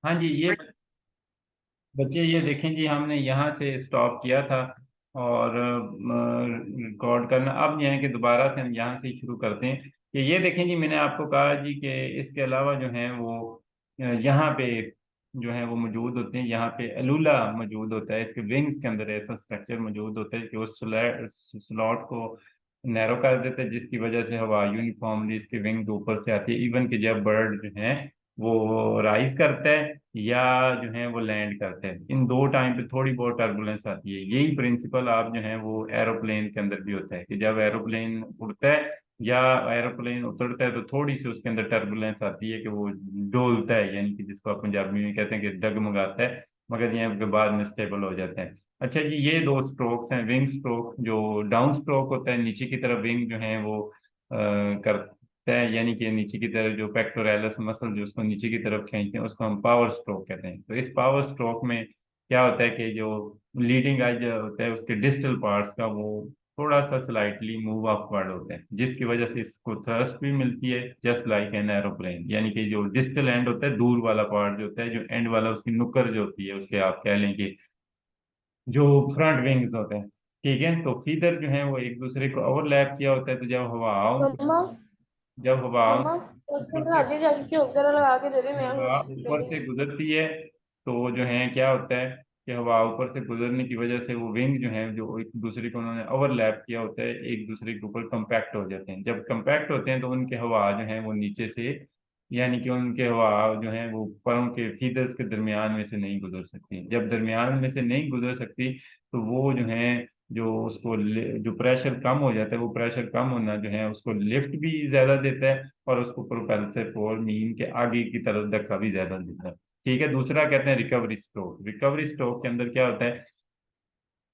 हाँ जी, ये बच्चे ये देखें जी, हमने यहाँ से स्टॉप किया था और रिकॉर्ड करना अब यह है कि दोबारा से हम यहाँ से ही शुरू करते हैं। कि ये देखें जी, मैंने आपको कहा जी कि इसके अलावा जो है वो यहाँ पे जो है वो मौजूद होते हैं। यहाँ पे अलूला मौजूद होता है, इसके विंग्स के अंदर ऐसा स्ट्रक्चर मौजूद होता है कि वो स्लॉट को नैरो कर देता है, जिसकी वजह से हवा यूनिफॉर्मली इसके विंग के ऊपर से आती है। इवन कि जब बर्ड जो है वो राइज करता है या जो है वो लैंड करते हैं, इन दो टाइम पे थोड़ी बहुत टर्बुलेंस आती है। यही प्रिंसिपल आप जो है वो एरोप्लेन के अंदर भी होता है कि जब एरोप्लेन उड़ता है या एरोप्लेन उतरता है तो थोड़ी सी उसके अंदर टर्बुलेंस आती है कि वो डोलता है, यानी कि जिसको आप पंजाबी में कहते हैं कि डगमगाता है, मगर यहाँ के बाद में स्टेबल हो जाता है। अच्छा जी, ये दो स्ट्रोक्स हैं। विंग स्ट्रोक जो डाउन स्ट्रोक होता है, नीचे की तरफ विंग जो है वो करता है, यानी कि नीचे की तरफ जो पेक्टोरैलिस मसल जो उसको नीचे की तरफ खींचते हैं उसको हम पावर स्ट्रोक कहते हैं। तो इस पावर स्ट्रोक में क्या होता है कि जो लीडिंग एज होता है उसके डिस्टल पार्ट्स का वो थोड़ा सा स्लाइटली मूव अपवर्ड होता है, जिसकी वजह से इसको थ्रस्ट भी मिलती है, जस्ट लाइक एन एरोप्लेन। यानी कि जो डिस्टल एंड होता है, दूर वाला पार्ट जो होता है, जो एंड वाला उसकी नुक्कर जो होती है उसके, आप कह लें कि जो फ्रंट विंग्स होते हैं, ठीक है। तो फीदर जो है वो एक दूसरे को ओवरलैप किया होता है, तो मम्मा जब हवा मम्मा ऊपर उसको से दादी जाके क्यों वगैरह लगा के दे दे, मैं हवा ऊपर खेलूंगी। से गुजरती है तो जो है क्या होता है कि हवा ऊपर से गुजरने की वजह से वो विंग जो है जो एक दूसरे को उन्होंने ओवरलैप किया होता है, एक दूसरे के ऊपर कंपैक्ट हो जाते हैं। जब कंपैक्ट होते हैं तो उनके हवा जो है वो नीचे से, यानी कि उनके हवा जो है वो परों के फीदर्स के दरमियान में से नहीं गुजर सकती। जब दरमियान में से नहीं गुजर सकती तो वो जो है जो उसको जो प्रेशर कम हो जाता है, वो प्रेशर कम होना जो है उसको लिफ्ट भी ज्यादा देता है और उसको प्रोपेल्सर और मीन के आगे की तरफ धक्का भी ज्यादा देता है। ठीक है। दूसरा कहते हैं रिकवरी स्ट्रोक। रिकवरी स्ट्रोक के अंदर क्या होता है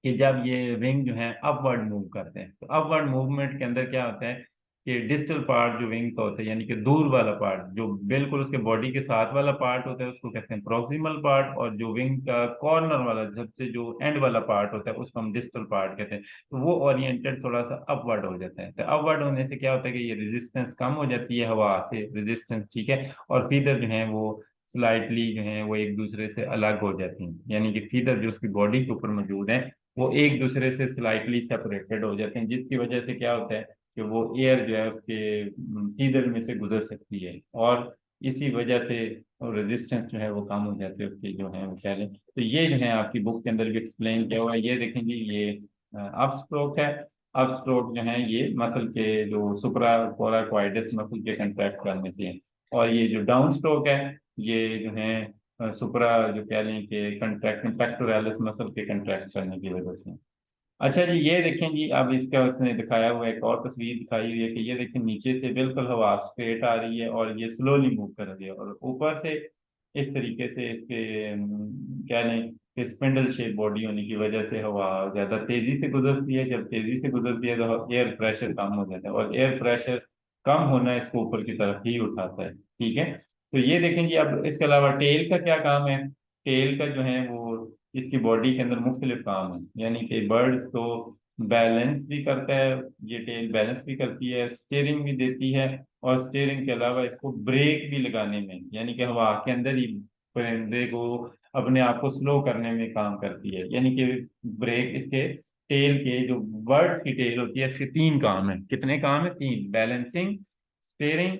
कि जब ये विंग जो है अपवर्ड मूव करते हैं, तो अपवर्ड मूवमेंट के अंदर क्या होता है कि डिस्टल पार्ट जो विंग का होता है, यानी कि दूर वाला पार्ट जो बिल्कुल उसके बॉडी के साथ वाला पार्ट होता है उसको कहते हैं प्रोक्सिमल पार्ट, और जो विंग का कॉर्नर वाला सबसे जो एंड वाला पार्ट होता है उसको हम डिस्टल पार्ट कहते हैं। तो वो ओरिएंटेड थोड़ा सा अपवर्ड हो जाता है। तो अपवर्ड होने से क्या होता है कि ये रेजिस्टेंस कम हो जाती है, हवा से रेजिस्टेंस, ठीक है। और फीदर जो है वो स्लाइटली जो है वो एक दूसरे से अलग हो जाती हैं, यानी कि फीदर जो उसकी बॉडी के ऊपर मौजूद है वो एक दूसरे से स्लाइटली सेपरेटेड हो जाते हैं, जिसकी वजह से क्या होता है कि वो एयर जो है उसके ईदर में से गुजर सकती है, और इसी वजह से रेजिस्टेंस जो है वो कम हो जाती है उसकी जो है वो कह लें। तो ये जो है आपकी बुक के अंदर भी एक्सप्लेन किया हुआ है। ये देखेंगे, ये अप स्ट्रोक है। अप स्ट्रोक जो है ये मसल के जो सुप्रा कोराकोइडस मसल के कंट्रैक्ट करने से है। और ये जो डाउन स्ट्रोक है ये जो है सुपरा जो कह लें कि कंट्रैक्शन पेक्टोरैलिस मसल के कंट्रैक्ट करने की वजह से। अच्छा जी, ये देखें जी, अब इसका उसने दिखाया हुआ एक और तस्वीर दिखाई हुई है कि ये देखें नीचे से बिल्कुल हवा स्ट्रेट आ रही है और ये स्लोली मूव कर रही है, और ऊपर से इस तरीके से इसके कह लें कि स्पिंडल शेप बॉडी होने की वजह से हवा ज्यादा तेजी से गुजरती है। जब तेजी से गुजरती है तो एयर प्रेशर कम हो जाता है, और एयर प्रेशर कम होना इसको ऊपर की तरफ ही उठाता है, ठीक है। तो ये देखें जी, अब इसके अलावा टेल का क्या काम है। टेल का जो है वो इसकी बॉडी के अंदर मुख्तलिफ काम है, यानी कि बर्ड्स को बैलेंस भी करता है, ये टेल बैलेंस भी करती है, स्टीयरिंग भी देती है, और स्टीयरिंग के अलावा इसको ब्रेक भी लगाने में, यानी कि हवा के अंदर ही परिंदे को अपने आप को स्लो करने में काम करती है। यानी कि ब्रेक इसके टेल के जो बर्ड्स की टेल होती है इसके तीन काम है। कितने काम है? तीन। Balancing, steering.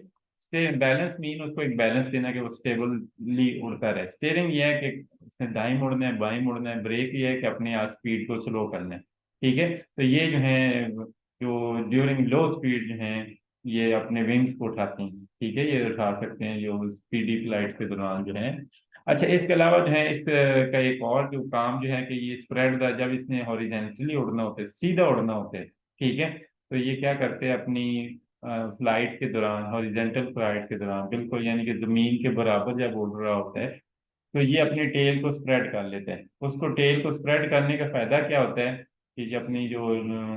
बैलेंस मीन उसको एक बैलेंस देना कि वो स्टेबली उड़ता रहे। स्टीयरिंग ये है कि उसने दाएं मुड़ना है बाएं मुड़ना है। ब्रेक ये है कि अपने आप स्पीड को स्लो करना है, ठीक है। तो ये जो है जो ड्यूरिंग लो स्पीड जो है ये अपने विंग्स को उठाती हैं, ठीक है। ये उठा सकते हैं जो स्पीडी फ्लाइट के दौरान जो है। अच्छा, इसके अलावा जो है इस का एक और जो काम जो है कि ये स्प्रेड द, जब इसने हॉरिजेंटली उड़ना होता है, सीधा उड़ना होता है, ठीक है, तो ये क्या करते हैं अपनी फ्लाइट के दौरान, हॉरिजेंटल फ्लाइट के दौरान बिल्कुल, यानी कि जमीन के बराबर जब उड़ रहा होता है तो ये अपनी टेल को स्प्रेड कर लेते हैं। उसको टेल को स्प्रेड करने का फायदा क्या होता है कि जो अपनी जो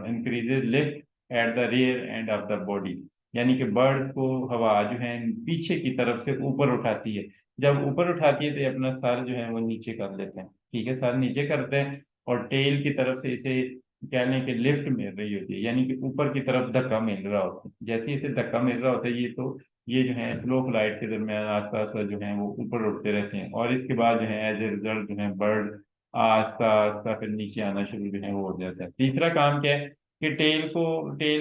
increases lift at the rear end of the body, यानी कि बर्ड को हवा जो है पीछे की तरफ से ऊपर उठाती है। जब ऊपर उठाती है तो ये अपना सर जो है वो नीचे कर लेते हैं, ठीक है, सर नीचे करते हैं, और टेल की तरफ से इसे कह लें कि लिफ्ट मिल रही होती है, यानी कि ऊपर की तरफ धक्का मिल रहा होता है। जैसे ही इसे धक्का मिल रहा होता है ये तो ये जो है स्लो फ्लाइट के दरमियान आस्ता आस्ता जो है वो ऊपर उठते रहते हैं, और इसके बाद जो है एज ए रिजल्ट जो है बर्ड आस्ता आस्ता फिर नीचे आना शुरू जो है वो हो जाता है। तीसरा काम क्या है कि टेल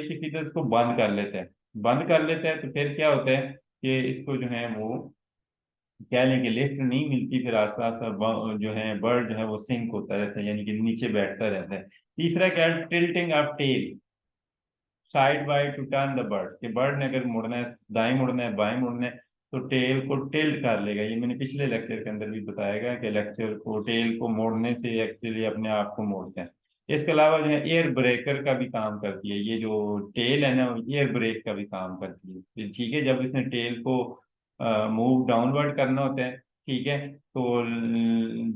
की फीचर्स को बंद कर लेते हैं। बंद कर लेते हैं तो फिर क्या होता है कि इसको जो है वो कह लें कि लिफ्ट नहीं मिलती, फिर आस्ता आस्ता जो है बर्ड जो है वो सिंक होता रहता है, यानी कि नीचे बैठता रहता है। तीसरा क्या है, tilting up tail side by two turn the bird, कि बर्ड ने अगर मुड़ना है, दाएं मुड़ना है बाएं मुड़ना है, तो टेल को टिल्ट कर लेगा। ये मैंने पिछले लेक्चर के अंदर भी बताया गया कि लेक्चर को टेल को मोड़ने से एक्चुअली अपने आप को मोड़ते हैं। इसके अलावा जो है एयर ब्रेकर का भी काम करती है, ये जो टेल है ना एयर ब्रेक का भी काम करती है। तो ठीक है, जब इसने टेल को मूव डाउनवर्ड करना होता है, ठीक है, तो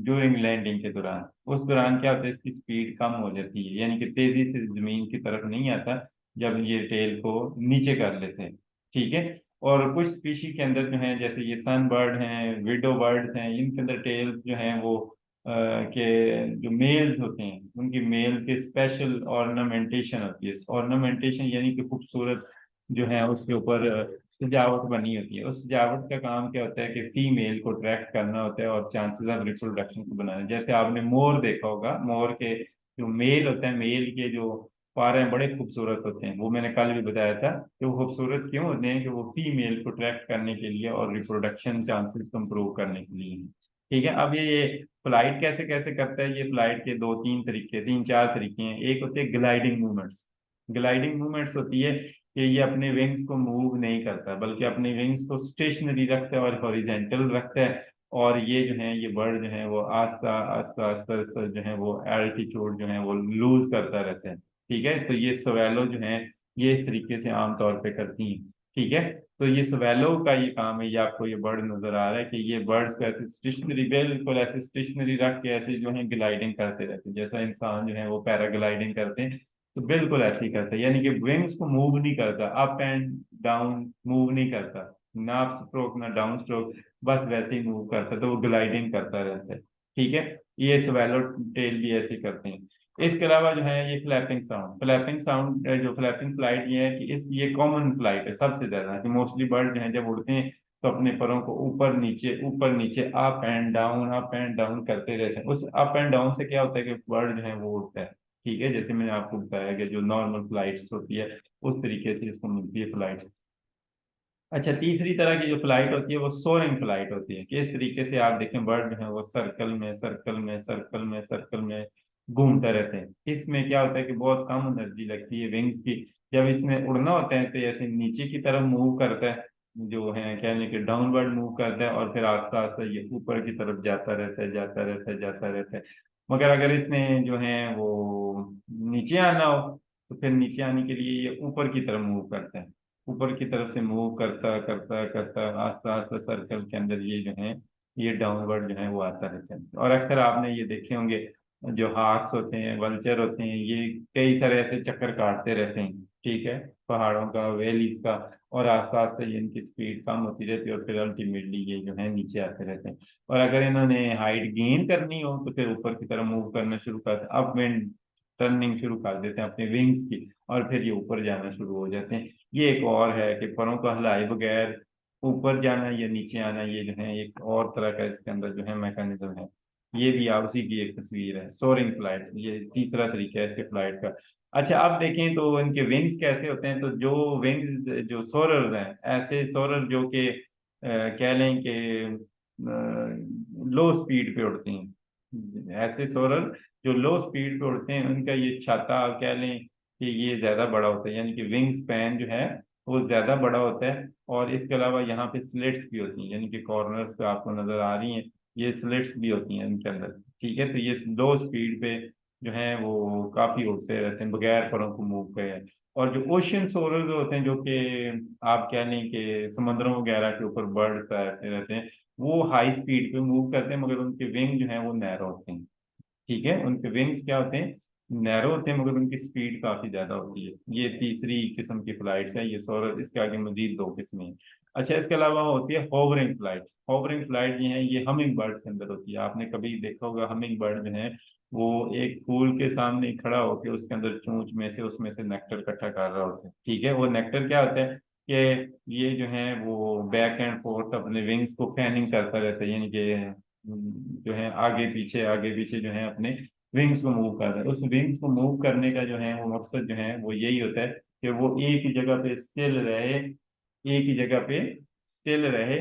ड्यूरिंग लैंडिंग के दौरान, उस दौरान क्या होता है इसकी स्पीड कम हो जाती है, यानी कि तेजी से जमीन की तरफ नहीं आता जब ये टेल को नीचे कर लेते हैं। ठीक है। और कुछ स्पीशी के अंदर जो है जैसे ये सन बर्ड हैं, विडो बर्ड हैं, इनके अंदर टेल जो है वो के जो मेल्स होते हैं उनकी मेल के स्पेशल ऑर्नामेंटेशन होती है। ऑर्नामेंटेशन यानी कि खूबसूरत जो है उसके ऊपर सजावट बनी होती है। उस सजावट का काम क्या होता है कि फीमेल को अट्रैक्ट करना होता है और चांसेस ऑफ रिप्रोडक्शन को बनाना। जैसे आपने मोर देखा होगा, मोर के जो मेल होते हैं, मेल के जो पारे हैं बड़े खूबसूरत होते हैं, वो मैंने कल भी बताया था कि वो खूबसूरत क्यों होते हैं, कि वो फीमेल को अट्रैक्ट करने के लिए और रिप्रोडक्शन चांसेस को इम्प्रूव करने के लिए। ठीक है। अब ये फ्लाइट कैसे कैसे करता है, ये फ्लाइट के दो तीन तरीके, तीन चार तरीके हैं। एक होते हैं ग्लाइडिंग मूवमेंट्स। ग्लाइडिंग मूवमेंट्स होती है कि ये अपने विंग्स को मूव नहीं करता, बल्कि अपने विंग्स को स्टेशनरी रखता है और हॉरिजेंटल रखता है। और ये जो है ये बर्ड जो है वो आस्ता आस्ता आस्ता आस्ता जो है वो एल्टीट्यूड जो है वो लूज करता रहता है। ठीक है। तो ये सवेलो जो है ये इस तरीके से आमतौर पे करती हैं। ठीक है। तो ये सवेलो का ये काम है, ये आपको ये बर्ड नजर आ रहा है कि ये बर्ड्स को ऐसे स्टेशनरी, बिल्कुल ऐसे स्टेशनरी रख के ऐसे जो है ग्लाइडिंग करते रहते हैं, जैसा इंसान जो है वो पैराग्लाइडिंग करते हैं, तो बिल्कुल ऐसे ही करता है। यानी कि विंग्स को मूव नहीं करता, अप एंड डाउन मूव नहीं करता, ना अप स्ट्रोक ना डाउन स्ट्रोक, बस वैसे ही मूव करता है, तो वो ग्लाइडिंग करता रहता है। ठीक है। ये स्वेलो टेल भी ऐसे ही करते हैं। इसके अलावा जो है ये फ्लैपिंग साउंड, फ्लैपिंग साउंड जो फ्लैपिंग फ्लाइट ये है कि इस ये कॉमन फ्लाइट है सबसे ज्यादा, कि मोस्टली बर्ड जो है जब उड़ते हैं तो अपने परों को ऊपर नीचे अप एंड डाउन करते रहते हैं। उस अप एंड डाउन से क्या होता है कि बर्ड जो है वो उड़ता है। ठीक है। जैसे मैंने आपको बताया कि जो नॉर्मल फ्लाइट्स होती है उस तरीके से इसको मिलती है फ्लाइट्स। अच्छा, तीसरी तरह की जो फ्लाइट होती है वो सोरिंग फ्लाइट होती है, कि इस तरीके से आप देखें बर्ड जो है वो सर्कल में सर्कल में सर्कल में सर्कल में घूमते रहते हैं। इसमें क्या होता है कि बहुत कम एनर्जी लगती है विंग्स की। जब इसमें उड़ना होता है तो ऐसे नीचे की तरफ मूव करता है, जो है कहने के डाउनवर्ड मूव करता है, और फिर आस्ता आस्ता ये ऊपर की तरफ जाता रहता है, जाता रहता है, जाता रहता है। मगर अगर इसने जो है वो नीचे आना हो तो फिर नीचे आने के लिए ये ऊपर की तरफ मूव करता है। ऊपर की तरफ से मूव करता करता करता आस्ता आस्ता सर्कल के अंदर ये जो है ये डाउनवर्ड जो है वो आता रहता है। और अक्सर आपने ये देखे होंगे जो हाक्स होते हैं, वल्चर होते हैं, ये कई सारे ऐसे चक्कर काटते रहते हैं। ठीक है। पहाड़ों का, वैलीज का, और आस्ता आस्ता ये इनकी स्पीड कम होती रहती है और फिर अल्टीमेटली ये जो है नीचे आते रहते हैं। और अगर इन्होंने हाइट गेन करनी हो तो फिर ऊपर की तरफ मूव करना शुरू करते हैं, अप एंड टर्निंग शुरू कर देते हैं अपने विंग्स की, और फिर ये ऊपर जाना शुरू हो जाते हैं। ये एक और है कि परों को हिलाए बगैर ऊपर जाना या नीचे आना, ये जो है एक और तरह का इसके अंदर जो है मैकेनिज्म है। ये भी आप उसी की एक तस्वीर है, सोरिंग फ्लाइट, ये तीसरा तरीका है इसके फ्लाइट का। अच्छा, अब देखें तो इनके विंग्स कैसे होते हैं। तो जो विंग्स जो सोरर हैं, ऐसे सोरर जो कि कह लें कि लो स्पीड पे उड़ते हैं, ऐसे सोरर जो लो स्पीड पे उड़ते हैं उनका ये छाता कह लें कि ये ज्यादा बड़ा होता है, यानी कि विंग स्पैन जो है वो ज्यादा बड़ा होता है। और इसके अलावा यहाँ पे स्लिट्स भी होती हैं, यानी कि कॉर्नर्स पे आपको नजर आ रही हैं, ये स्लिट्स भी होती हैं इनके अंदर। ठीक है। तो ये लो स्पीड पे जो है वो काफी उड़ते रहते हैं बगैर परों को मूव करे। और जो ओशियन सोरर होते हैं, जो कि आप कह लें कि समुद्रों वगैरह के ऊपर बर्ड तैरते रहते हैं, वो हाई स्पीड पे मूव करते हैं, मगर उनके विंग जो है वो नैरो होते हैं। ठीक है। उनके विंग्स क्या होते हैं, नैरो होते हैं, मगर उनकी स्पीड काफी ज्यादा होती है। ये तीसरी किस्म की फ्लाइट्स है ये सोलर, इसके आगे मजीद दो किस्में हैं। अच्छा, इसके अलावा होती है होवरिंग फ्लाइट। होवरिंग फ्लाइट ये है, ये हमिंग बर्ड्स के अंदर होती है। आपने कभी देखा होगा हमिंग बर्ड जो है वो एक फूल के सामने खड़ा होकर उसके अंदर चोंच में से उसमें से नेक्टर इकट्ठा कर रहा होता है। ठीक है। वो नेक्टर क्या होता है कि ये जो है वो बैक एंड फोर्थ अपने विंग्स को फैनिंग करता रहता है, यानी कि जो है आगे पीछे जो है अपने विंग्स को मूव करता है। उस विंग्स को मूव करने का जो है वो मकसद जो है वो यही होता है कि वो एक ही जगह पे स्टिल रहे, एक ही जगह पे स्टिल रहे,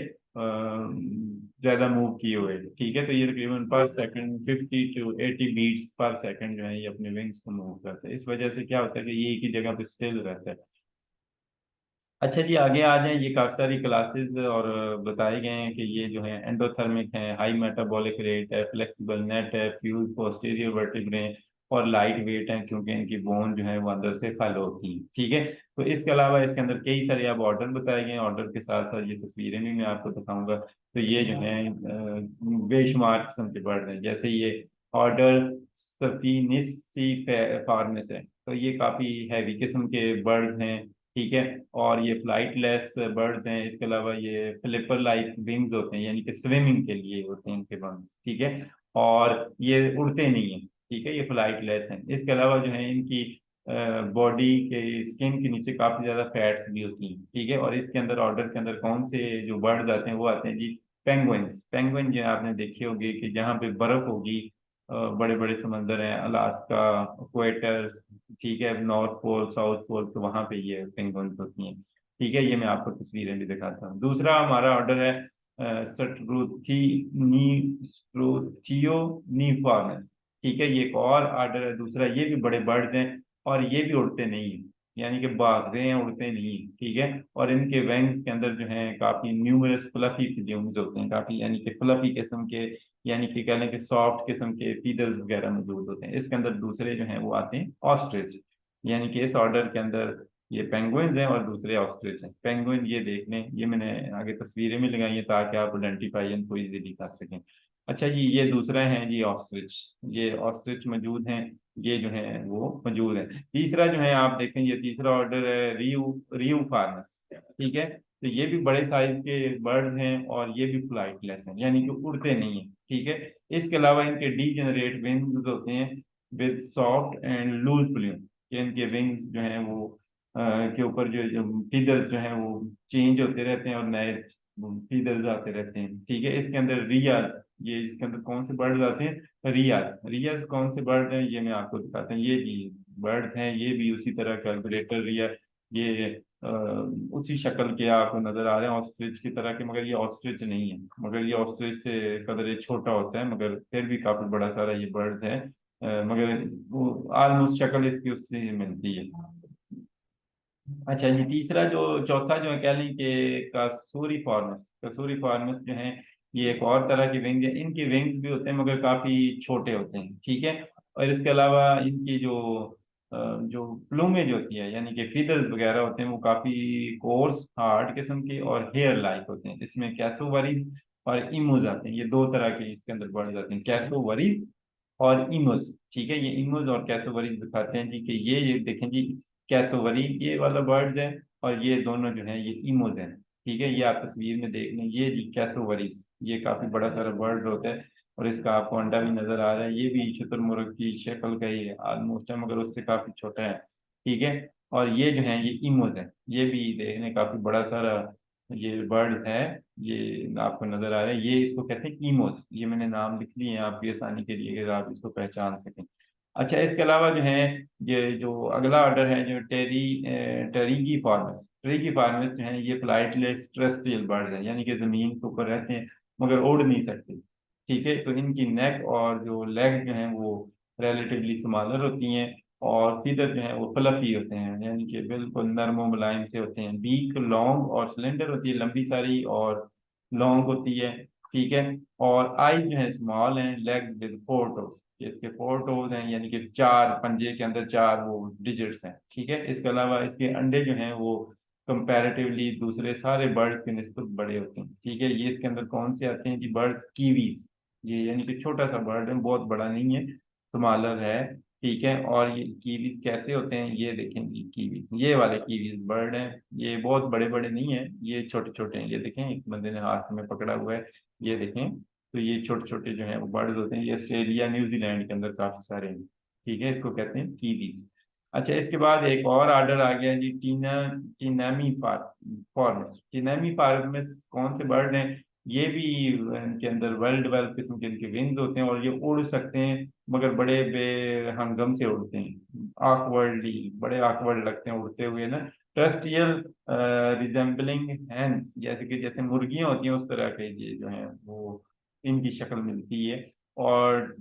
ज्यादा मूव किए हुए। ठीक है, तो ये तकरीबन पर सेकंड 50 to 80 बीट्स पर सेकंड जो है ये अपने विंग्स को मूव करता है। इस वजह से क्या होता है कि ये एक ही जगह पे स्टिल रहता है। अच्छा जी, आगे आ जाएं। ये काफी सारी क्लासेस और बताए गए हैं कि ये जो है एंडोथर्मिक है, हाई मेटाबॉलिक रेट है, फ्लेक्सिबल नेट है, फ्यूज पोस्टीरियर वर्टिब्रे और लाइट वेट है, क्योंकि इनकी बोन जो है वो अंदर से फल होती है। ठीक है, तो इसके अलावा इसके अंदर कई सारे अब ऑर्डर बताए गए हैं। ऑर्डर के साथ साथ ये तस्वीरें भी मैं आपको दिखाऊंगा। तो ये जो है बेशुमार किस्म के बर्ड हैं। जैसे ये ऑर्डर सफीनिस्सी फार्मेस है, तो ये काफी हैवी किस्म के बर्ड हैं। ठीक है, और ये फ्लाइटलेस बर्ड्स हैं। इसके अलावा ये फ्लिपर लाइक विंग्स होते हैं, यानी कि स्विमिंग के लिए होते हैं इनके विंग्स। ठीक है, और ये उड़ते नहीं हैं। ठीक है, ये फ्लाइटलेस हैं। इसके अलावा जो है इनकी बॉडी के स्किन के नीचे काफी ज्यादा फैट्स भी होती हैं। ठीक है, और इसके अंदर ऑर्डर के अंदर कौन से जो बर्ड्स आते हैं वो आते हैं जी पेंगुइन्स। पेंगुइन जो आपने देखे होंगे कि जहाँ पे बर्फ होगी, बड़े बड़े समंदर हैं, अलास्का, इक्वेटर, ठीक है, नॉर्थ पोल, साउथ पोल, तो वहां पे ये पेंगुइन्स होती हैं। ठीक है, ये मैं आपको तस्वीरें भी दिखाता हूँ। दूसरा हमारा ऑर्डर है सट्रुथी नी स्ट्रोथियो नीफॉर्मस। ठीक है, ये एक और ऑर्डर है दूसरा। ये भी बड़े बर्ड्स हैं और ये भी उड़ते नहीं हैं, यानी कि भागते हैं, उड़ते नहीं हैं। ठीक है, और इनके वेंग्स के अंदर जो है काफी न्यूमरस फ्लफी फ्यूम्स होते हैं, काफी यानी कि फ्लफी किस्म के, यानी कि कह लें कि सॉफ्ट किस्म के फीदर्स वगैरह मौजूद होते हैं। इसके अंदर दूसरे जो हैं वो आते हैं ऑस्ट्रिच, यानी कि इस ऑर्डर के अंदर ये पेंगुइन्स हैं और दूसरे ऑस्ट्रिच हैं। पेंगुइन ये देख लें, ये मैंने आगे तस्वीरें में लगाई हैं ताकि आप आइडेंटिफाई इनको इजीली कर सकें। अच्छा जी, ये दूसरा है जी ऑस्ट्रिच। ये ऑस्ट्रिच मौजूद हैं, ये जो है वो मौजूद है। तीसरा जो है आप देखें, ये तीसरा ऑर्डर है रियू रियू फार्मस। ठीक है, तो ये भी बड़े साइज के बर्ड्स हैं और ये भी फ्लाइटलेस हैं, यानी कि उड़ते नहीं हैं। ठीक है, इसके अलावा इनके डीजेनरेट विंग्स होते हैं with soft and loose plume, कि इनके विंग्स जो हैं वो के ऊपर जो फीदर्स जो हैं वो चेंज होते रहते हैं और नए फीदर्स आते रहते हैं। ठीक है, इसके अंदर रियाज, ये इसके अंदर कौन से बर्ड्स आते हैं, रियाज। रियाज कौन से बर्ड हैं ये मैं आपको दिखाता हूँ। ये भी बर्ड्स हैं, ये भी उसी तरह कैलकुलेटर रिया, ये उसी शक्ल के आपको नजर आ रहे हैं ऑस्ट्रिच की तरह के, मगर ये ऑस्ट्रिच नहीं है। मगर ये ऑस्ट्रिच से कदर ये छोटा होता है, मगर फिर भी काफी बड़ा सारा ये बर्ड है। मगर वो ऑलमोस्ट शक्ल इसकी उससे मिलती है। अच्छा जी, तीसरा जो चौथा जो है कह लें कि कसूरी फॉर्मस। कसूरी फॉर्मस जो है ये एक और तरह की विंग है। इनकी विंग्स भी होते हैं मगर काफी छोटे होते हैं। ठीक है, और इसके अलावा इनकी जो प्लूमेज होती है, यानी कि फीदर्स वगैरह होते हैं, वो काफी कोर्स हार्ड किस्म के और हेयर लाइक होते हैं। इसमें कैसोवरीज और इमोज आते हैं। ये दो तरह के इसके अंदर बढ़ जाते हैं, कैसोवरीज और इमोज। ठीक है, ये इमोज और कैसोवरीज दिखाते हैं जी कि ये देखें जी, कैसोवरी ये वाला बर्ड्स है और ये दोनों जो हैं ये इमोज हैं। ठीक है, ये आप तस्वीर में देख लें, ये जी कैसोवरीज, ये काफी बड़ा सारा बर्ड होता है और इसका आपको अंडा भी नजर आ रहा है। ये भी शुतुरमुर्ग की शक्ल का ही है ऑलमोस्ट है, मगर उससे काफी छोटा है। ठीक है, और ये जो है ये इमोज है, ये भी देखने काफी बड़ा सारा ये बर्ड है। ये आपको नजर आ रहा है, ये इसको कहते हैं ईमोज। ये मैंने नाम लिख लिए हैं आपकी आसानी के लिए कि आप इसको पहचान सकें। अच्छा, इसके अलावा जो है ये जो अगला ऑर्डर है जो टेरिगी फार्मस। टेरिगी फार्मस जो है ये फ्लाइटलेस टेरेस्ट्रियल बर्ड है, यानी कि जमीन के ऊपर रहते हैं मगर उड़ नहीं सकते। ठीक है, तो इनकी नेक और जो लेग जो हैं वो रिलेटिवली स्मॉलर होती हैं और फीदर जो है वो फ्लफी होते हैं, यानी कि बिल्कुल नरम और मुलायम से होते हैं। बीक लॉन्ग और सिलेंडर होती है, लंबी सारी और लॉन्ग होती है। ठीक है, और आई जो है स्मॉल हैं, लेग्स विद फोर टोज, इसके फोर टोज हैं, यानी कि चार पंजे के अंदर चार वो डिजिट्स हैं। ठीक है, इसके अलावा इसके अंडे जो हैं वो कंपैरेटिवली दूसरे सारे बर्ड्स के निस्बत बड़े होते हैं। ठीक है, ये इसके अंदर कौन से आते हैं जी, बर्ड्स कीवीज। ये यानी कि छोटा सा बर्ड है, बहुत बड़ा नहीं है, स्मॉलर है। ठीक है, और ये कीवीज कैसे होते हैं ये देखें जी, कीवीज ये वाले कीवीज बर्ड हैं। ये बहुत बड़े बड़े नहीं है, ये छोटे छोटे हैं। ये देखें, एक बंदे ने हाथ में पकड़ा हुआ है, ये देखें। तो ये छोटे छोटे जो हैं वो बर्ड्स होते हैं। ये ऑस्ट्रेलिया न्यूजीलैंड के अंदर काफी सारे हैं। ठीक है, इसको कहते हैं कीवीज। अच्छा, इसके बाद एक और ऑर्डर आ गया जी, टीनामी फॉर्मस। टीनामी फॉर्मस कौन से बर्ड हैं? ये भी इनके अंदर वेल डेवलप किस्म के इनके विंग्स होते हैं और ये उड़ सकते हैं, मगर बड़े बेहंगम से उड़ते हैं, awkwardly, बड़े awkward लगते हैं उड़ते हुए ना। टर्स्टियल रिजेंबलिंग हैंस, जैसे कि जैसे मुर्गियां होती हैं उस तरह के ये जो है वो इनकी शक्ल मिलती है। और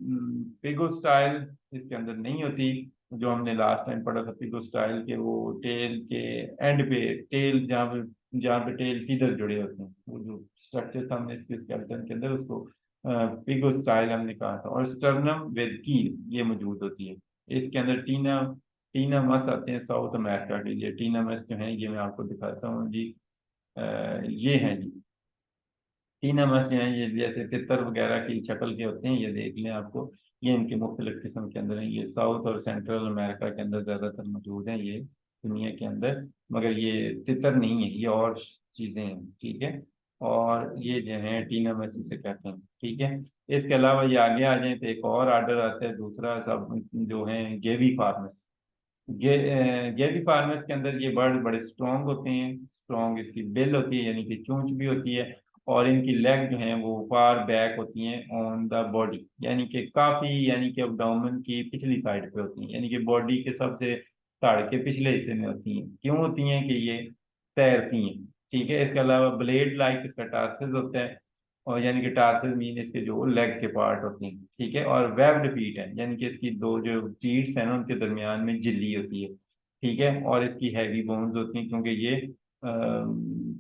पिगो स्टाइल इसके अंदर नहीं होती, जो हमने लास्ट टाइम पढ़ा था पिगो स्टाइल के, वो टेल के एंड पे, टेल जहाँ पे टेल फीदर जुड़े होते हैं, वो जो स्ट्रक्चर था हमने इसके स्केलेटन के अंदर, उसको पिगो स्टाइल हमने कहा था। और स्टर्नम विद कील ये मौजूद होती है। इसके अंदर टीना टीना मस आते हैं साउथ अमेरिका के लिए। टीना मस जो है ये मैं आपको दिखाता हूँ जी। ये है जी टीना मस जो है, ये जैसे तितर वगैरह की शक्ल के होते हैं, ये देख लें आपको। ये इनके मुख्तलिफ किस्म के अंदर हैं, ये साउथ और सेंट्रल अमेरिका के अंदर ज़्यादातर मौजूद हैं ये दुनिया के अंदर। मगर ये तितर नहीं है, ये और चीज़ें हैं, ठीक है। और ये जो है टीना मस इसे कहते हैं, ठीक है। इसके अलावा ये आगे आ जाए तो एक और आर्डर आता है दूसरा सब, जो है गेवी फार्मस। गेवी फार्मर्स के अंदर ये बर्ड बड़े स्ट्रांग होते हैं, स्ट्रांग इसकी बिल होती है, यानी कि चोंच भी होती है। और इनकी लेग जो है वो फार बैक होती हैं ऑन द बॉडी, यानी कि काफी, यानी कि अब्डोमेन की पिछली साइड पे होती हैं, यानी कि बॉडी के सबसे ताड़ के पिछले हिस्से में होती हैं। क्यों होती हैं? कि ये तैरती हैं, ठीक है। इसके अलावा ब्लेड लाइक इसका टार्सेस होता है, और यानी कि टार्सेस मीन इसके जो लेग के पार्ट होते हैं, ठीक है। और वेब्ड फीट है, यानी कि इसकी दो जो फीट्स हैं ना उनके दरमियान में झिल्ली होती है, ठीक है। और इसकी हैवी बोन्स होती हैं, क्योंकि ये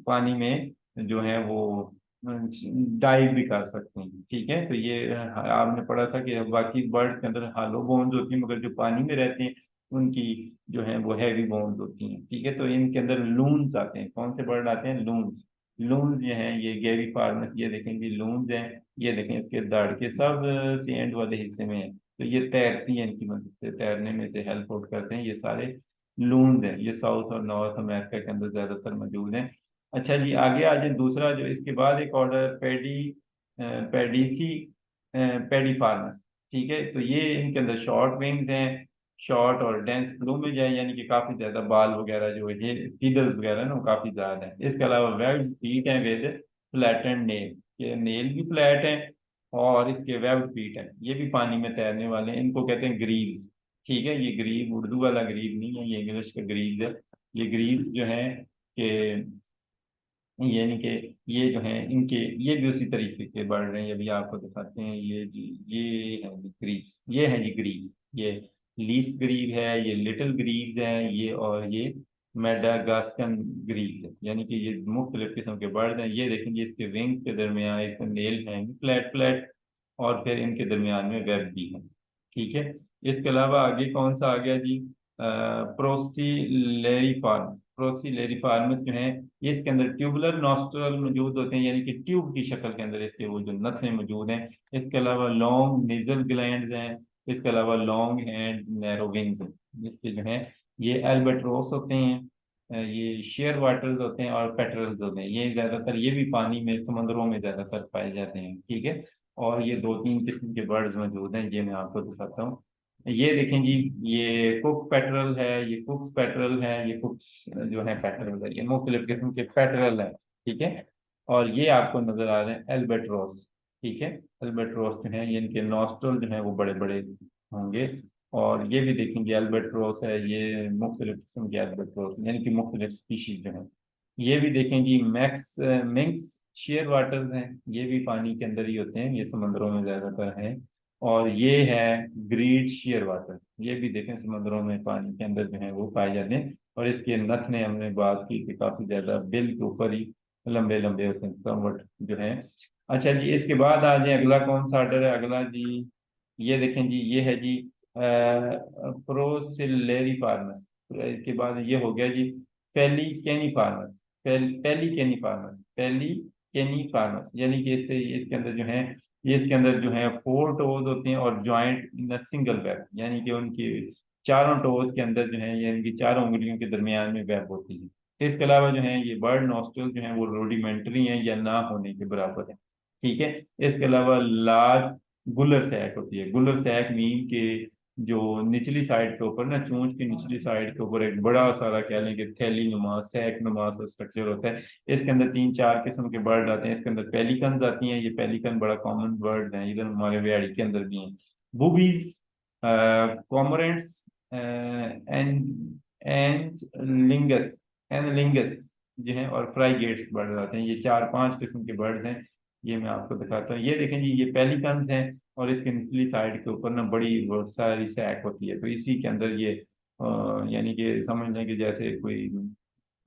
पानी में जो है वो डाइव भी कर सकते हैं, ठीक है। तो ये आपने पढ़ा था कि बाकी बर्ड्स के अंदर हालो बोन्स होती हैं, मगर जो पानी में रहते हैं उनकी जो है वो हैवी बोन्स होती हैं, ठीक है। तो इनके अंदर लून्स आते हैं। कौन से बर्ड आते हैं? लून्स। लून्स जो हैं ये गेरी फार्मस, ये देखेंगे लून्स हैं, ये देखें इसके धड़ के सब से एंड वाले हिस्से में है। तो ये तैरती हैं, इनकी मदद से तैरने में से हेल्प आउट करते हैं ये सारे लून्स हैं। ये साउथ और नॉर्थ अमेरिका के अंदर ज्यादातर मौजूद हैं। अच्छा जी, आगे आ जाए दूसरा, जो इसके बाद एक ऑर्डर पेडीसी पेडी फार्मस, ठीक है। तो ये इनके अंदर शॉर्ट विंग्स हैं, शॉर्ट और डेंस प्लूमेज है, यानी कि काफी ज्यादा बाल वगैरह जो है फीदर्स वगैरह ना वो काफी ज्यादा है। इसके अलावा वेब्ड फीट है विद फ्लैटेंड नेल, ये नेल भी फ्लैट है, और इसके वेब्ड फीट है, ये भी पानी में तैरने वाले हैं। इनको कहते हैं ग्रीव्स, ठीक है। ये ग्रीव उर्दू वाला ग्रीव नहीं है, ये इंग्लिश का ग्रीव है। ये ग्रीव जो है कि यानी कि ये जो है इनके, ये भी उसी तरीके के बढ़ रहे हैं। ये भी आपको दिखाते हैं, ये जी, ये है जी ग्रीव, ये है जी ग्रीव। ये लीस्ट ग्रीव है, ये लिटिल ग्रीव है, ये और ये मेडागास्कन ग्रीव है, यानी कि ये मुख्तलिफ किस्म के बर्ड हैं। ये देखेंगे इसके विंग्स के दरमियान एक नेल है फ्लैट फ्लैट, और फिर इनके दरमियान में वेब भी है, ठीक है। इसके अलावा आगे कौन सा आ गया जी? प्रोसीलेरिफार्मस जो है, ये इसके अंदर ट्यूबुलर नॉस्ट्रल मौजूद होते हैं, यानी कि ट्यूब की शक्ल के अंदर इसके वो जो नथें मौजूद हैं। इसके अलावा लॉन्ग नेजल ग्लैंड्स हैं। इसके अलावा लॉन्ग एंड नैरो विंग्स हैं। जिसके जो है ये एल्बेट्रोस होते हैं, ये शेयर वाटर्स होते हैं और पेट्रल्स होते हैं। ये ज्यादातर, ये भी पानी में समंदरों में ज्यादातर पाए जाते हैं, ठीक है। और ये दो तीन किस्म के बर्ड्स मौजूद हैं, ये मैं आपको दिखाता हूँ। ये देखें जी, ये कुक पेट्रल है, ये कुक्स पेट्रल है, ये कुक्स जो है पेट्रल है, ये मुख्तलिफ किस्म के पेट्रल है, ठीक है। और ये आपको नजर आ रहे हैं एल्बेट्रोस, ठीक है। एल्बेट्रोस जो है ये इनके नॉस्ट्रल जो है वो बड़े बड़े होंगे। और ये भी देखेंगे एल्बेट्रोस है, ये मुख्तलिफ किस्म के एल्बेट्रोस यानी कि मुख्तलिफ स्पीशीज जो है। ये भी देखें जी मैक्स मिंक्स शेयर वाटर्स हैं, ये भी पानी के अंदर ही होते हैं, ये समंदरों में ज्यादातर हैं। और ये है ग्रीड शेयर वाटर, ये भी देखें समुद्रों में पानी के अंदर जो है वो पाए जाते हैं। और इसके नथने हमने बात की कि काफी ज्यादा बिल के ऊपर ही लंबे लंबे होते हैं, समवट जो है। अच्छा जी, इसके बाद आ जाए अगला कौन सा ऑर्डर है? अगला जी ये देखें जी, ये है जी प्रोसिलेरी फार्मस। इसके बाद ये हो गया जी पेलिकेनी फार्मस। पेलिकेनी फार्मस, पेलिकेनी फार्मस, यानी कि इससे इसके अंदर जो है, ये इसके अंदर जो है फोर टोज होते हैं और joint in a single web, यानी कि उनकी चारों टोज के अंदर जो है, ये इनकी चारों उंगलियों के दरमियान में वेब होती है। इसके अलावा जो है ये बर्ड नॉस्ट्रल जो है वो रूडिमेंट्री हैं या ना होने के बराबर है, ठीक है। इसके अलावा लार्ज गुलर सैक होती है। गुलर सैक मीन के जो निचली साइड के ऊपर ना, चोंच की निचली साइड के ऊपर एक बड़ा सारा कह लें कि थैली नुमा सैक नुमा सा स्ट्रक्चर होता है। इसके अंदर तीन चार किस्म के बर्ड आते हैं। इसके अंदर पेलिकन आती हैं, ये पेलिकन बड़ा कॉमन बर्ड है, इधर हमारे व्याड़ी के अंदर भी हैं। बुबीज, कॉमोरेंट्स, एंड एंजलिंगस एनलिंगस जो है, और फ्राइगेट्स बर्ड आते हैं। ये चार पांच किस्म के बर्ड्स हैं। ये मैं आपको दिखाता हूँ, ये देखें जी, ये पेलिकन्स हैं। और इसके निचली साइड के ऊपर ना बड़ी बहुत सारी सैक होती है, तो इसी के अंदर ये यानी कि समझ लें कि जैसे कोई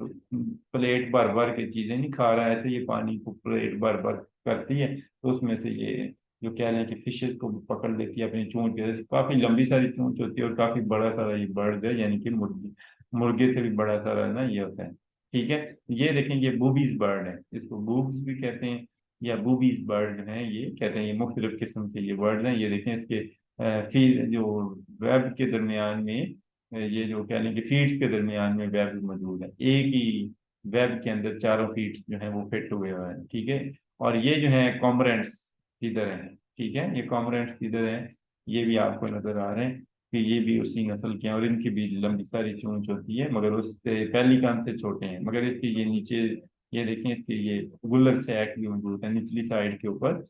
प्लेट भर भर के चीजें नहीं खा रहा है, ऐसे ये पानी को प्लेट भर भर करती है, तो उसमें से ये जो कह लें कि फिशेस को पकड़ लेती है अपनी चोंच के। काफी लंबी सारी चोंच होती है और काफी बड़ा सारा ये बर्ड है, यानी कि मुर्गी, मुर्गे से भी बड़ा सारा ना ये होता है। ठीक है, ये देखें, ये बूबीज बर्ड है, इसको बूब्स भी कहते हैं या बूबीज बर्ड हैं, ये कहते हैं। ये मुख्तलिफ किस्म के ये बर्ड हैं। ये देखें, इसके फीड जो वेब के दरमियान में, ये जो कह लें कि फीड्स के दरमियान में वेब मौजूद है। एक ही वेब के अंदर चारों फीड्स जो हैं वो फिट हुए हुए हैं। ठीक है, और ये जो है कॉमरेंट्स इधर हैं। ठीक है, ये कॉमरेंट्स इधर हैं, ये भी आपको नजर आ रहे हैं कि ये भी उसी नस्ल के हैं, और इनकी भी लंबी सारी चोंच होती है, मगर उससे पेलिकान से छोटे हैं। मगर इसकी ये नीचे, ये देखें, इसके ये गुलर सैक भी मौजूद है निचली साइड के ऊपर।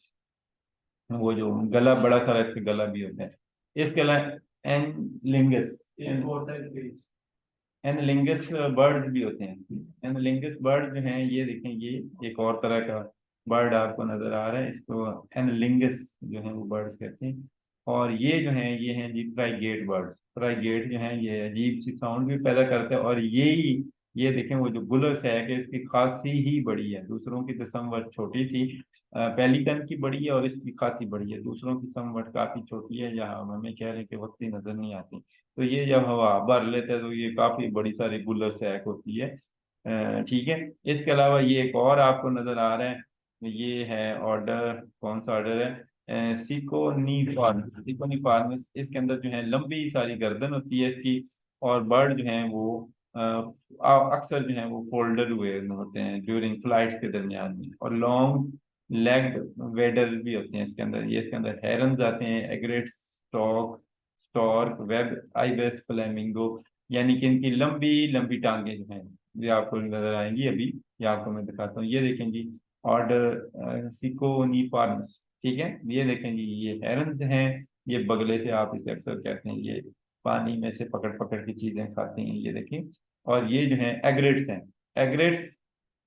वो जो गला बड़ा सारा इसका गला भी होता है। इसके अलावा एनलिंगस एनलिंगस बर्ड भी होते हैं। एनलिंगस बर्ड जो हैं, ये देखें, ये एक और तरह का बर्ड आपको नजर आ रहा है, इसको एनलिंगस जो है वो बर्ड कहते हैं। और ये जो हैं, ये हैं जी फ्राइगेट बर्ड्स। फ्राइगेट जो हैं, ये अजीब सी साउंड भी पैदा करते हैं, और ये देखें, वो जो गुलर सैक है इसकी खासी ही बड़ी है, दूसरों की तो समवट छोटी थी। पेलिकन की बड़ी है और इसकी खासी बड़ी है, दूसरों की समवट काफी छोटी है, या हमें कह रहे हैं कि वक्ती नजर नहीं आती। तो ये जब हवा भर लेते हैं तो ये काफी बड़ी सारी गुलर सैक होती है। ठीक है, इसके अलावा ये एक और आपको नजर आ रहा है, ये है ऑर्डर, कौन सा ऑर्डर है, सिकोनीफॉर्म्स। सिकोनीफॉर्म्स, इसके अंदर जो है लंबी सारी गर्दन होती है इसकी, और बर्ड जो है वो अक्सर जो है वो फोल्डर हुए होते हैं ड्यूरिंग फ्लाइट्स के दरमियान में, और लॉन्ग लेग वेडर भी होते हैं इसके अंदर। ये इसके अंदर हेरन आते हैं, एग्रेट्स, स्टॉक स्टॉर्क, वेब आइबेस, फ्लेमिंगो, यानी कि इनकी लंबी लंबी टांगे जो हैं ये आपको नजर आएंगी अभी। ये आपको मैं दिखाता हूँ, ये देखें जी, ऑर्डर सिकोनीफॉर्म्स। ठीक है, ये देखें जी, ये हेरन्स हैं। ये बगले से आप इसे अक्सर कहते हैं, ये पानी में से पकड़ पकड़ के चीजें खाती हैं, ये देखें। और ये जो है एग्रेट्स हैं। एग्रेट्स,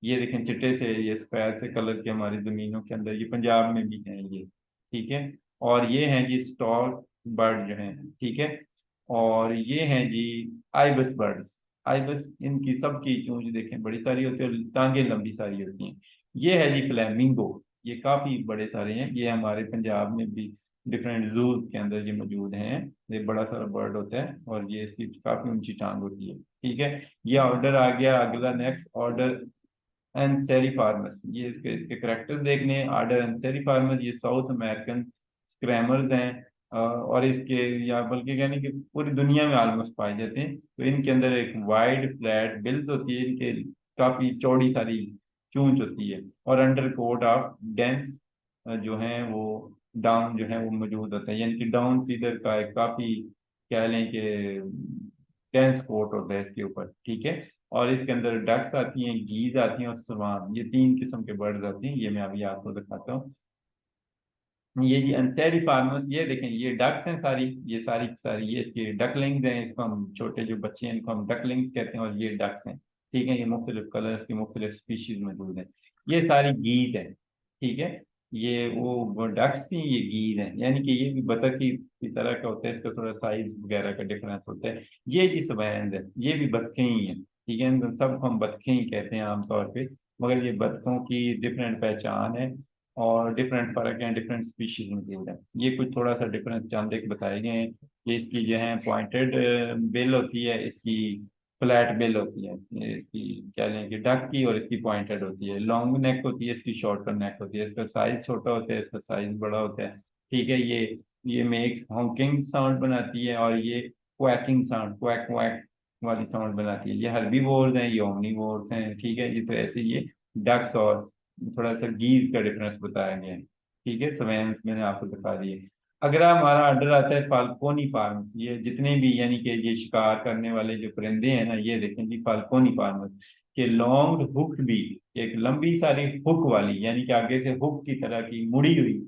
ये देखें, चिट्टे से, ये सफेद से कलर के हमारी जमीनों के अंदर, ये पंजाब में भी हैं ये। ठीक है, और ये हैं जी स्टॉर्क बर्ड जो हैं। ठीक है, और ये हैं जी आइबस बर्ड्स। आइबस, इनकी सबकी चोंच देखें बड़ी सारी होती है और टांगे लंबी सारी होती हैं। ये है जी फ्लैमिंगो, ये काफी बड़े सारे हैं, ये हमारे पंजाब में भी डिफरेंट जूज के अंदर ये मौजूद हैं। ये बड़ा सारा बर्ड होता है और ये इसकी काफी ऊंची टांग होती है। ठीक है, ये ऑर्डर आ गया अगला, नेक्स्ट ऑर्डर एंसेरी फार्मस। ये इसके इसके करेक्टर देखने हैं। आर्डर एंसेरी फार्मस, ये साउथ अमेरिकन स्क्रैमर्स हैं, और इसके, या बल्कि कहने कि पूरी दुनिया में ऑलमोस्ट पाए जाते हैं। तो इनके अंदर एक वाइड फ्लैट बिल्स होती है, इनके काफी चौड़ी सारी चूंच होती है, और अंडर कोट ऑफ डेंस जो है वो डाउन जो है वो मौजूद होता है, यानी कि डाउन फीदर का एक काफी कह लें कि डेंस कोट होता है इसके ऊपर। ठीक है, और इसके अंदर डक्स आती हैं, गीज आती हैं और स्वान, ये तीन किस्म के बर्ड्स आती हैं। ये मैं अभी आपको दिखाता हूँ। ये जी अंसेरी फार्मर्स, ये देखें, ये डक्स हैं सारी, ये सारी की सारी, ये इसके डकलिंग्स हैं, इसको हम छोटे जो बच्चे हैं इनको हम डकलिंग्स कहते हैं, और ये डक्स हैं। ठीक है, ये मुख्तलिफ कलर्स की मुख्तलिफ स्पीशीज मौजूद हैं। ये सारी गीद हैं। ठीक है, ये वो डक्स थी, ये गीद हैं, यानी कि ये भी बतख की तरह का होता है, इसका थोड़ा साइज वगैरह का डिफरेंस होता है। ये जी स्वैंस है, ये भी बतखें ही हैं। ठीक है, इन सबको हम बतखें ही कहते हैं आमतौर पे, मगर ये बतखों की डिफरेंट पहचान है और डिफरेंट फर्क हैं, डिफरेंट स्पीशीज मौजूद है। ये कुछ थोड़ा सा डिफरेंस चंद एक बताए गए हैं। ये इसकी जो है पॉइंटेड बिल होती है, इसकी फ्लैट बिल होती है, ये इसकी क्या लें कि डक की, और इसकी पॉइंटेड होती है। लॉन्ग नेक होती है, इसकी शॉर्टर नेक होती है, इसका साइज छोटा होता है, इसका साइज बड़ा होता है। ठीक है, ये मेक हॉकिंग साउंड बनाती है, और ये क्वैकिंग साउंड, क्वैक क्वैक वाली साउंड बनाती है। ये हर्बीवोर्स हैं, ये ओमनीवोर्स हैं। ठीक है, ये तो ऐसे ये डक्स और थोड़ा सा गीज का डिफरेंस बताया गया है। ठीक है, स्वेंस मैंने आपको बता दिए। अगला हमारा ऑर्डर आता है फाल्कोनी फार्म। ये जितने भी यानी कि ये शिकार करने वाले जो परिंदे हैं ना, ये देखें जी फाल्कोनी फार्म के लॉन्ग हुक भी, एक लंबी सारी हुक वाली यानी कि आगे से हुक की तरह की मुड़ी हुई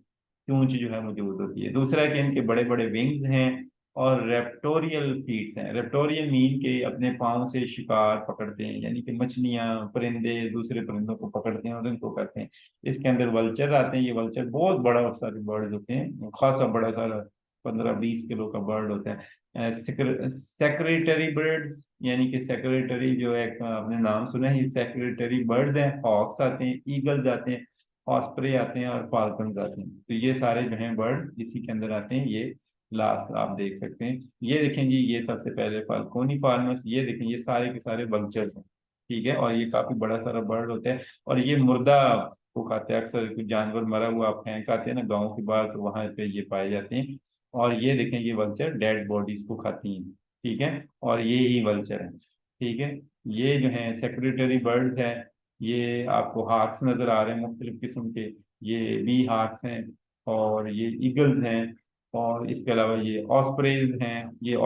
चोंच जो है मौजूद होती है। दूसरा है कि इनके बड़े बड़े विंग्स हैं और रेप्टोरियल फीट्स हैं। रेप्टोरियल मीन के अपने पाँव से शिकार पकड़ते हैं, यानी कि मछलियां परिंदे दूसरे परिंदों को पकड़ते हैं और इनको करते हैं। इसके अंदर वल्चर आते हैं। ये वल्चर बहुत बड़ा सारे बर्ड होते हैं, खासा बड़ा सारा 15-20 किलो का बर्ड होता है। सेक्रेटरी बर्ड्स यानी कि सेक्रेटरी जो है, आपने नाम सुना है, ये सेक्रेटरी बर्ड्स हैं। हॉक्स आते हैं, ईगल्स आते हैं, ऑस्प्रे आते हैं और फाल्कन्स आते हैं। तो ये सारे जो हैं बर्ड इसी के अंदर आते हैं। ये लास्ट आप देख सकते हैं, ये देखें जी, ये सबसे पहले फाल्कोनी फार्मस। ये देखें, ये सारे के सारे वल्चर्स हैं, ठीक है। और ये काफी बड़ा सारा बर्ड होता है और ये मुर्दा को खाते हैं। अक्सर कुछ जानवर मरा हुआ फेंक आते हैं ना गाँव के बाहर, तो वहां पे ये पाए जाते हैं। और ये देखें, ये वल्चर डेड बॉडीज को खाती हैं, ठीक है। और ये ही वल्चर है, ठीक है। ये जो है सेक्रेटरी बर्ड्स है। ये आपको हाक्स नजर आ रहे हैं मुख्तलिफ किस्म के, ये बी हाक्स हैं और ये ईगल्स हैं। और इसके अलावा ये ऑस्प्रेज हैं। ये